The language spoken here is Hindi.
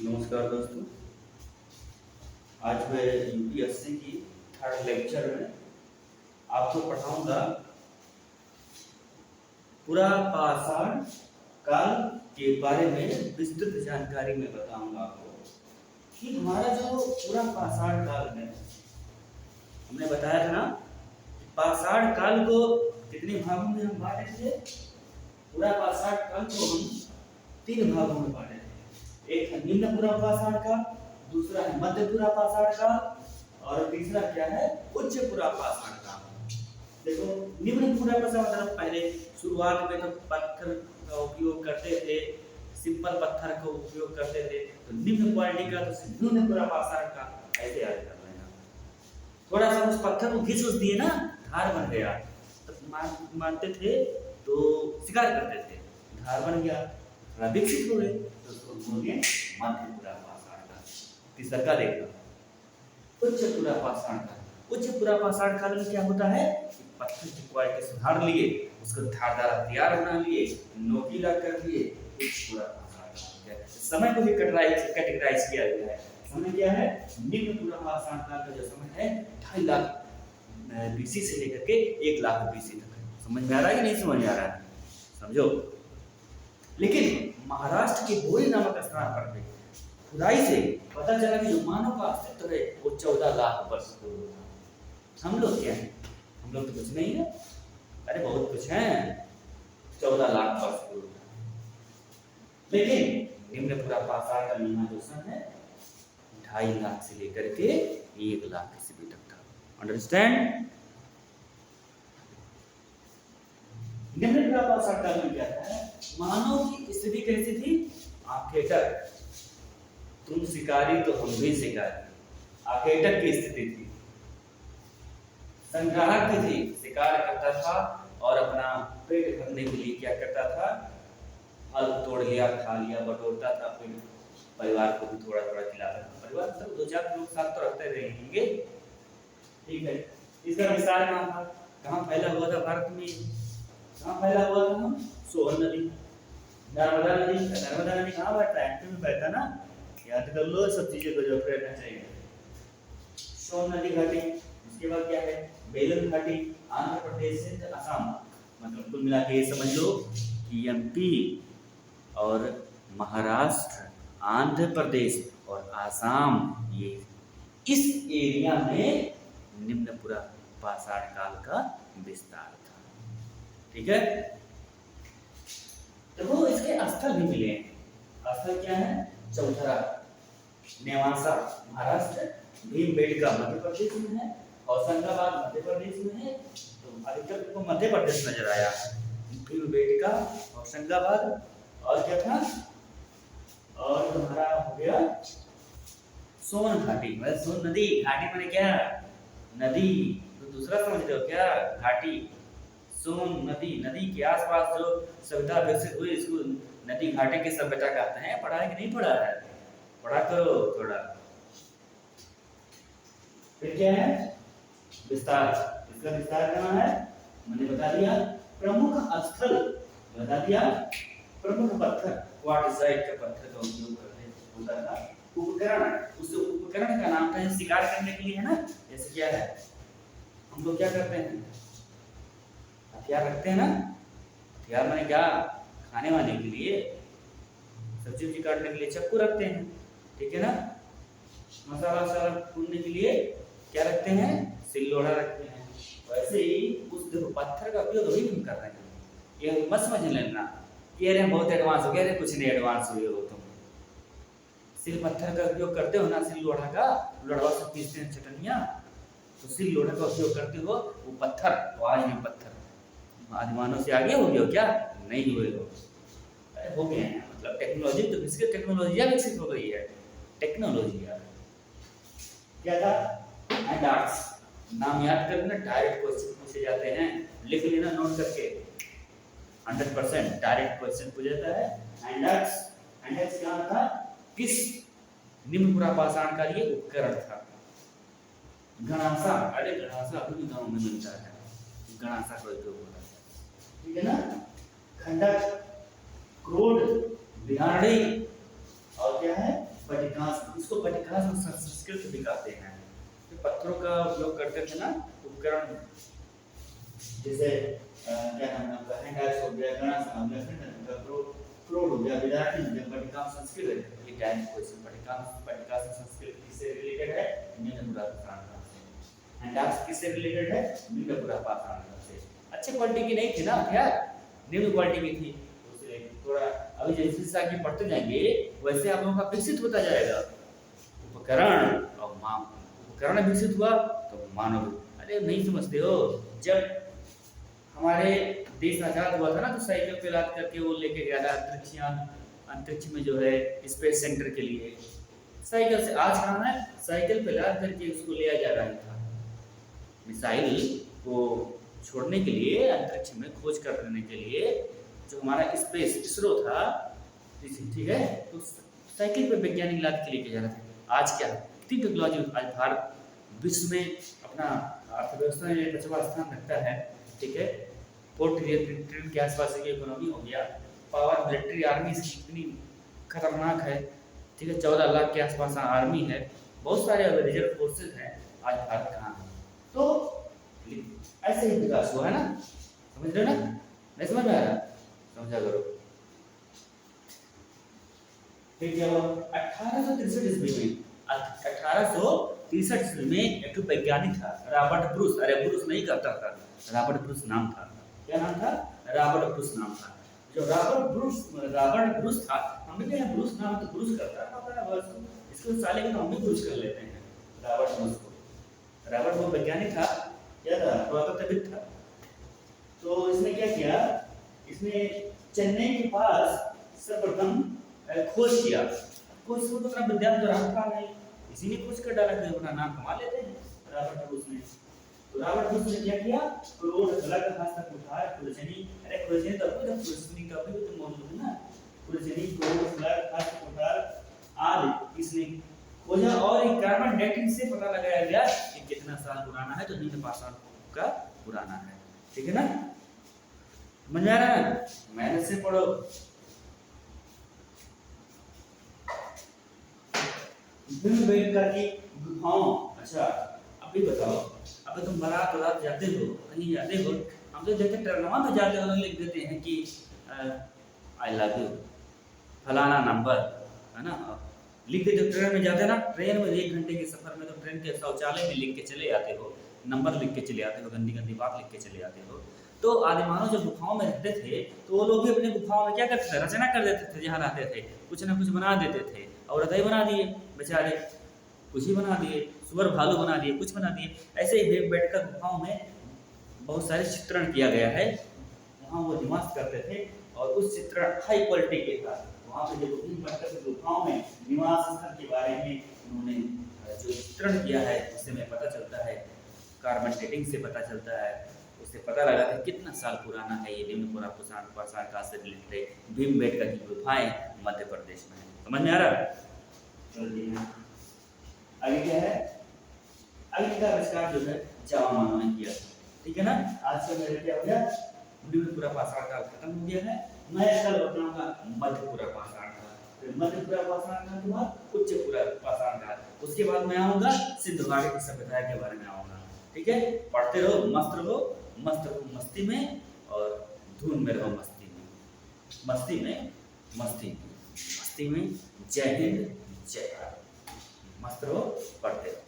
नमस्कार दोस्तों, आज मैं यूपीएससी की थर्ड लेक्चर में आपको पढ़ाऊंगा पूरा पाषाण काल के बारे में विस्तृत जानकारी में बताऊंगा आपको कि हमारा जो पूरा पाषाण काल है, हमने बताया था ना, पाषाण काल को कितने भागों में हम बांटे थे। पूरा पाषाण काल को हम 3 भागों में बांटे थे। एक है निम्न पूरा पाषाण काल, दूसरा है मध्य पूरा पाषाण काल और तीसरा क्या है, उच्च पूरा पाषाण काल। देखो, निम्न पूरा पाषाण काल पहले शुरुआत में तो पत्थर का उपयोग करते थे, सिंपल पत्थर का उपयोग करते थे, तो निम्न क्वालिटी का तो निम्न पूरा पाषाण काल ऐसे याद कर लेना। थोड़ा सा उस पत्थर को घिस दिए ना, धार बन गया, तो मानते थे तो शिकार करते थे, धार बन गया, थोड़ा विकसित हो गए, तो उसको बोलते हैं मध्य पूरा पाषाण काल। तीसरा का देखना, उच्च पूरा पाषाण काल। उच्च पूरा पाषाण काल में क्या होता है, पत्थर की क्वालिटी सुधार लिए, उसको धारदार हथियार बना लिए, नोकीला कर लिए, उच्च पूरा पाषाण काल। समय को भी कैटेगराइज किया गया है। समय क्या है, निम्न पूरा पाषाण काल का जो समय है 2.5 लाख बीसी से लेकर के 1 लाख बीसी तक है। समझ में आ रहा है कि नहीं समझ में आ रहा है, समझो। लेकिन महाराष्ट्र के बोरी नामक स्थान पर भी खुदाई से पता चला कि जो मानव का अस्तित्व है वो 14 लाख वर्ष पूर्व था। हम लोग क्या हैं, हम लोग तो कुछ नहीं है, अरे बहुत कुछ है, 14 लाख वर्ष पूर्व। लेकिन निम्न पूरा पाषाण काल में जो सन है 2.5 लाख से लेकर के 1 लाख ईस्वी तक था। अंडरस्टैंड। निम्न पूरा पाषाण काल में क्या है, मानव की स्थिति कैसी थी, आखेटक। तुम शिकारी तो हम भी शिकारी, आखेटक की स्थिति थी। संग्राहक थी, शिकार करता था और अपना पेट भरने के लिए क्या करता था, फल तोड़ लिया, खा लिया, बटोरता था, फिर परिवार को भी थोड़ा थोड़ा खिलाता था। परिवार सब 2-4 लोग साथ तो रखते रहे होंगे, ठीक है। इसका विस्तार कहाँ फैला हुआ था भारत में, कहाँ फैला हुआ था, सोन नदी, नर्मदा नदी। नर्मदा नदी कहाँ बहता है, एमपी में बहता ना, याद कर लो, सब चीजें को जो रहना चाहिए। सोन नदी घाटी, उसके बाद क्या है, बेलन घाटी, आंध्र प्रदेश से असम। मतलब कुल मिला के समझ लो कि एमपी और महाराष्ट्र, आंध्र प्रदेश और आसाम, ये इस एरिया में निम्न पूरा पाषाण काल का विस्तार था, ठीक है। देखो, इसके स्थल भी मिले हैं। स्थल क्या है, चौथरा, नेवासा महाराष्ट्र, भीमबेटका मध्य प्रदेश में है, होशंगाबाद मध्य प्रदेश में है। तो अधिकतर को मध्य प्रदेश नजर आया, भीमबेटका, होशंगाबाद, और क्या था, और तुम्हारा हो गया सोन घाटी। मतलब सोन नदी, घाटी माने क्या, नदी, तो दूसरा समझ रहे हो क्या, घाटी। सोन नदी, नदी के आसपास जो सभ्यता विकसित हुई, इसको नदी घाटी की सभ्यता कहते हैं। पढ़ा है कि नहीं पढ़ा है, पढ़ा करो थोड़ा। फिर क्या है, विस्तार। इसका विस्तार करना है, मैंने बता दिया। प्रमुख स्थल बता दिया, प्रमुख पत्थर, क्वार्टजाइट का पत्थर का उपयोग करते होता था। उपकरण, उस उपकरण का नाम था, शिकार करने के लिए है ना, जैसे क्या है, हम लोग क्या करते हैं, हथियार रखते हैं ना। हथियार माने क्या, खाने वाने के लिए, सब्जी उब्जी काटने के लिए चाकू रखते हैं, ठीक है ना। मसाला वसाला कूटने के लिए क्या रखते हैं, सिल्लोड़ा रखते हैं। वैसे ही उस पत्थर का उपयोग अभी हम कर रहे हैं। ये मत समझ लेना कि अरे बहुत एडवांस हो गया, अरे कुछ नहीं एडवांस हुए हो तुम। सिल पत्थर का उपयोग करते हो ना, सिल लोढ़ा का, लोढ़ा से पीसते हैं चटनियाँ, तो सिल लोढ़ा का उपयोग करते हो। वो पत्थर, तो आज भी पत्थर आदिमानव से आगे हो गए हो क्या, नहीं हुए हो, अरे हो गए हैं। मतलब टेक्नोलॉजी, तो किसकी टेक्नोलॉजी विकसित हो गई है, टेक्नोलॉजी यार। क्या था, एंड आर्ट्स, नाम याद करना, डायरेक्ट क्वेश्चन पूछे जाते हैं, लिख लेना नोट करके, 100% डायरेक्ट क्वेश्चन पूछा जाता है। एंड आर्ट्स क्या था, किस निम्न पूरा पाषाण का ये उपकरण था। गणासा, अरे गणासा अभी भी गाँव में मिलता है, गणासा का उपयोग होता है। ठीक है ना, खंडक, क्रोड, बिहाड़ी और क्या है पटिकास। इसको पटिकास में संस्कृत भी कहते हैं। तो पत्थरों का उपयोग करते थे ना उपकरण, जैसे क्या नाम है आपका हैंडएक्स हो गया, गणा हो गया, खंडक, क्रोड हो गया, बिहाड़ी हो गया, पटिकास संस्कृत है। ये टाइम क्वेश्चन पटिकास संस्कृत किससे रिलेटेड है? निम्न पुरापाषाण काल से। हैंडएक्स किससे रिलेटेड है? निम्न पुरापाषाण काल से। अच्छे क्वालिटी की नहीं थी ना यार, निम्न क्वालिटी की थी। थोड़ा अभी जैसे जैसे आगे पढ़ते जाएंगे वैसे आप लोगों का विकसित होता जाएगा उपकरण और उपकरण विकसित हुआ तो मानव। अरे नहीं समझते हो, जब हमारे देश आजाद हुआ था ना तो साइकिल पे लाद करके वो लेके गया था अंतरिक्ष में जो है स्पेस सेंटर के लिए। साइकिल से आज कहाँ है, साइकिल पे लाद करके उसको लिया जा रहा था मिसाइल को छोड़ने के लिए, अंतरिक्ष में खोज करने के लिए। जो हमारा स्पेस इसरो था, ठीक है, तो साइकिल पे वैज्ञानिक लाद के लेके जा रहे थे। आज क्या कितनी टेक्नोलॉजी, आज भारत विश्व में अपना अर्थव्यवस्था में 5वां स्थान रखता है, ठीक है। 4 ट्रिलियन के आसपास की इकोनॉमी हो गया। पावर मिलिट्री आर्मी इतनी खतरनाक है, ठीक है, 14 लाख के आसपास आर्मी है, बहुत सारे रिजर्व फोर्सेज हैं। आज भारत कहाँ है? तो ऐसे ही विकास हुआ है ना, समझ रहे हो ना? नहीं समझ में आ रहा? समझा करो। फिर क्या हुआ 1863 ईस्वी में, 1863 ईस्वी में एक वैज्ञानिक था रॉबर्ट ब्रूस। अरे ब्रूस नहीं कहता था, रॉबर्ट ब्रूस नाम था। क्या नाम था? रॉबर्ट ब्रूस नाम था। जो रॉबर्ट ब्रूस था, हमने क्या ब्रूस नाम तो ब्रूस करता है, इसको साले के नाम भी ब्रूस कर लेते हैं रॉबर्ट ब्रूस को। रॉबर्ट वो वैज्ञानिक था, क्या था, पदार्थविद था। तो इसने क्या किया, इसने चेन्नई के पास सर्वप्रथम खोज किया। खोज को तो अपना विद्यार्थी तो रहा था नहीं, इसी ने खोज कर डाला कि अपना नाम कमा लेते हैं रॉबर्ट ब्रूस ने। तो रॉबर्ट ब्रूस ने क्या किया, क्रोड, अलग खास तक उठाया, खुरचनी, अरे खुरचनी तो अभी तक खुरचनी का भी तो मौजूद है ना, खुरचनी, क्रोड, अलग खास तक उठाया आदि इसने खोजा। और एक कार्बन डेटिंग से पता लगाया गया कि कितना साल पुराना है, तो निम्न पाषाण का पुराना है, ठीक है ना? समझ में आ रहा है? मेहनत से पढ़ो। भीमबेटका की गुफाओं। अच्छा अभी बताओ, अबे तुम बारात जाते हो, कहीं जाते हो, हम तो जैसे टर्नवा में जाते हो लिख देते हैं कि आई लव यू फलाना नंबर, है ना, लिख देते। ट्रेन में जाते ना, ट्रेन में 1 घंटे के सफर में तो ट्रेन के शौचालय में लिख के चले आते हो, नंबर लिख के चले आते हो, गंदी गंदी बात लिख के चले आते हो। तो आदिमानव जब गुफाओं में रहते थे तो वो लोग भी अपने गुफाओं में क्या करते थे, रचना कर देते थे। जहाँ रहते थे कुछ ना कुछ बना देते थे, और हृदय बना दिए बेचारे, कुछ ही बना दिए, सुअर भालू बना दिए, कुछ बना दिए। ऐसे ही बैठकर गुफाओं में बहुत सारे चित्रण किया गया है, वहाँ वो निवास करते थे। और उस चित्रण हाई क्वालिटी के था। वहाँ पे जो बैठकर गुफाओं में निवास स्थल के बारे में उन्होंने जो चित्रण किया है, उससे हमें पता चलता है, कार्बन डेटिंग से पता चलता है, उससे पता लगा कि कितना साल पुराना है ये निम्न पुरापाषाण काल से रिलेटेड भीमबेटका की गुफाएं मध्य प्रदेश में है। समझ में आ रहा है? चलिए आगे क्या है, आगे का आविष्कार जो है जावा मानव ने किया, ठीक है ना। आज का मेरे क्या हो गया, निम्न पुरापाषाण काल खत्म हो गया है। नया काल बताऊंगा मध्य पुरापाषाण काल, फिर मध्य पुरापाषाण काल के बाद उच्च पुरापाषाण काल, उसके बाद मैं आऊंगा सिंधु घाटी की सभ्यता के बारे में आऊंगा, ठीक है। पढ़ते रहो, मस्त रहो, मस्ती में, और धुन में रहो, मस्ती में। जय हिंद, जय भारत। मस्त रहो, पढ़ते रहो।